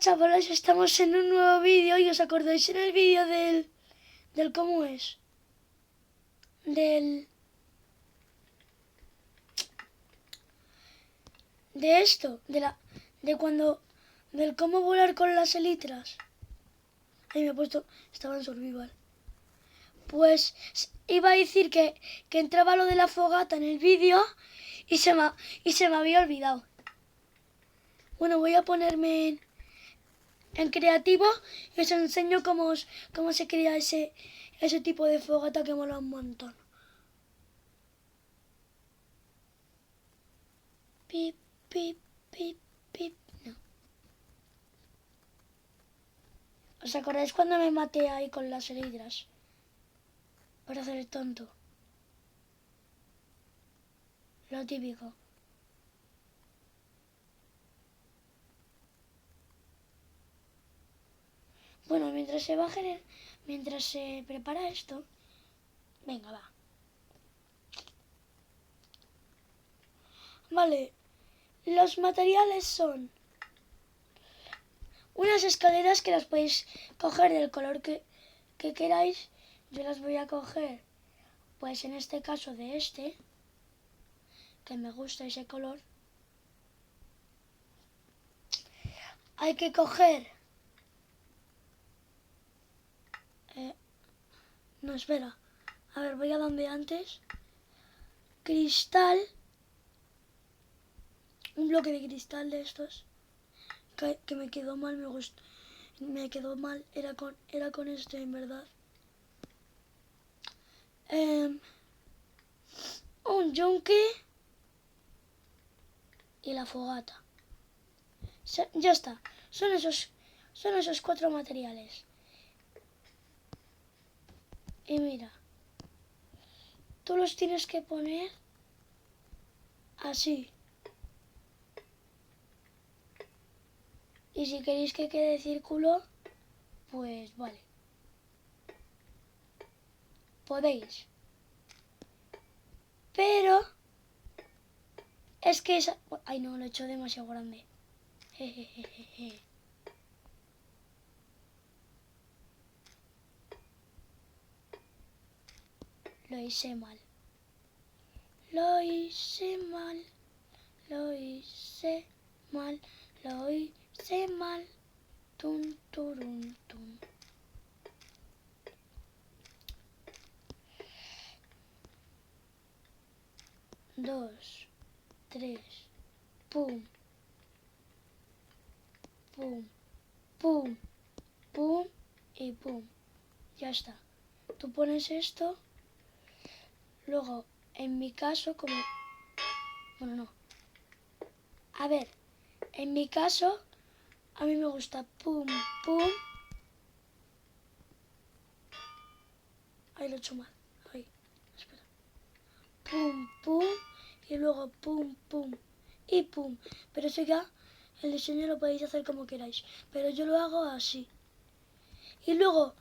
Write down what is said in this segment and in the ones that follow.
chavales, estamos en un nuevo vídeo y os acordáis en el vídeo del ¿cómo es? De esto, del cómo volar con las elitras. Ahí me he puesto, estaba en survival. Pues iba a decir que entraba lo de la fogata en el vídeo y se me había olvidado. Bueno, voy a ponerme en creativo y os enseño cómo se crea ese tipo de fogata que mola un montón. Pip, pip, pip, pip. No. ¿Os acordáis cuando me maté ahí con las elitras? Por hacer el tonto. Lo típico. Bueno, mientras se prepara esto, venga, va. Vale, los materiales son unas escaleras que las podéis coger del color que queráis. Yo las voy a coger, pues en este caso de este, que me gusta ese color. Hay que coger... no, espera. A ver, voy a donde antes. Cristal. Un bloque de cristal de estos. Que me quedó mal, me quedó mal. Era con este, en verdad. Un yunque. Y la fogata. Ya está. Son esos 4 materiales. Y mira. Tú los tienes que poner así. Y si queréis que quede círculo, pues vale. Podéis. Pero es que esa... Ay, no, lo he hecho demasiado grande. Jejejeje. Lo hice mal. Lo hice mal. Lo hice mal. Lo hice mal. Tum, turum, tum. Dos, tres, pum, pum, pum, pum y pum. Ya está. Tú pones esto. Luego, en mi caso, como... Bueno, no. A ver, en mi caso, a mí me gusta pum, pum. Ahí lo he hecho mal. Ahí, espera. Pum, pum. Y luego pum, pum. Y pum. Pero eso ya, el diseño lo podéis hacer como queráis. Pero yo lo hago así. Y luego,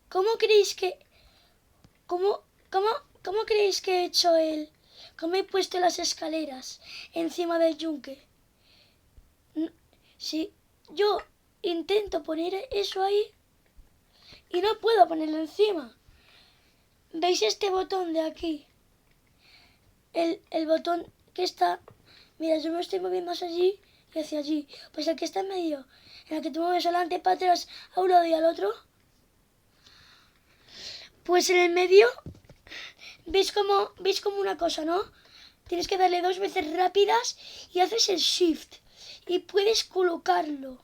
¿cómo creéis que... ¿Cómo creéis que he hecho cómo he puesto las escaleras encima del yunque? Si yo intento poner eso ahí y no puedo ponerlo encima. ¿Veis este botón de aquí? El botón que está... Mira, yo me estoy moviendo hacia allí y hacia allí. Pues el que está en medio, en el que te mueves adelante, para atrás, a un lado y al otro. Pues en el medio, ¿veis como una cosa, no? Tienes que darle 2 veces rápidas y haces el shift. Y puedes colocarlo.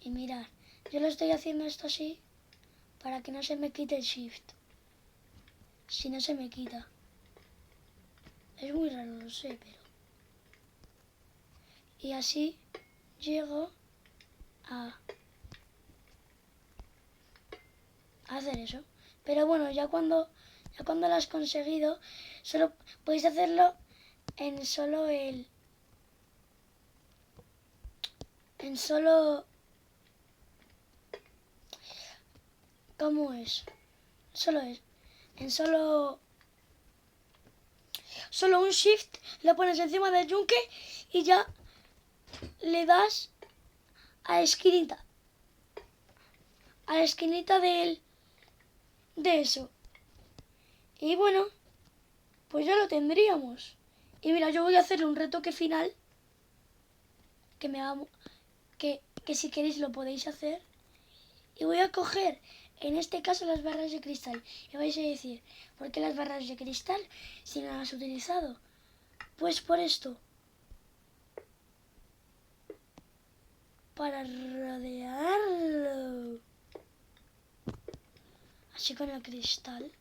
Y mirad, yo lo estoy haciendo esto así para que no se me quite el shift. Si no se me quita. Es muy raro, lo sé, pero... Y así llego a hacer eso. Pero bueno, ya cuando lo has conseguido, solo podéis hacerlo en solo ¿cómo es? En solo solo un shift, lo pones encima del yunque y ya le das a la esquinita. A la esquinita de eso. Y bueno, pues ya lo tendríamos. Y mira, yo voy a hacerle un retoque final. Que si queréis lo podéis hacer. Y voy a coger, en este caso, las barras de cristal. Y vais a decir, ¿por qué las barras de cristal si no las has utilizado? Pues por esto. Para rodearlo. Así con el cristal.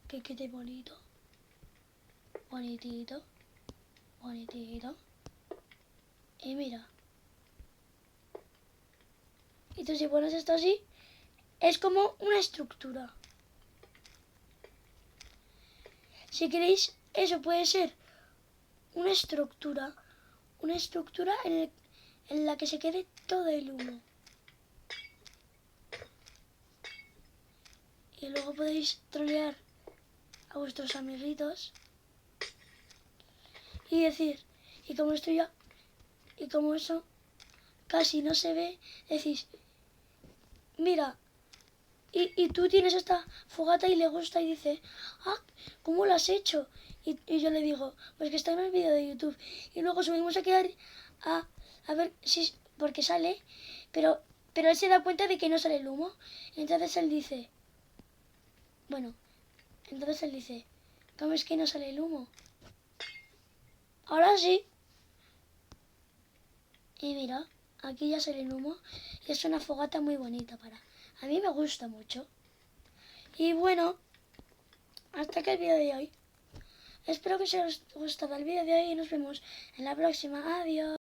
Que quede bonito. Bonitito. Bonitito. Y mira. Y tú si pones esto así, es como una estructura. Si queréis, eso puede ser una estructura en la que se quede todo el humo. Y luego podéis trolear a vuestros amiguitos y decir, y como esto ya, y como eso casi no se ve, decís, mira, y tú tienes esta fogata y le gusta y dice, ah, ¿cómo lo has hecho? Y yo le digo, pues que está en el vídeo de YouTube. Y luego subimos a quedar a ver si, porque sale, pero él se da cuenta de que no sale el humo. Entonces él dice, bueno, ¿cómo es que no sale el humo? Ahora sí. Y mira, aquí ya sale el humo. Y es una fogata muy bonita A mí me gusta mucho. Y bueno, hasta aquí el vídeo de hoy. Espero que os haya gustado el vídeo de hoy y nos vemos en la próxima. Adiós.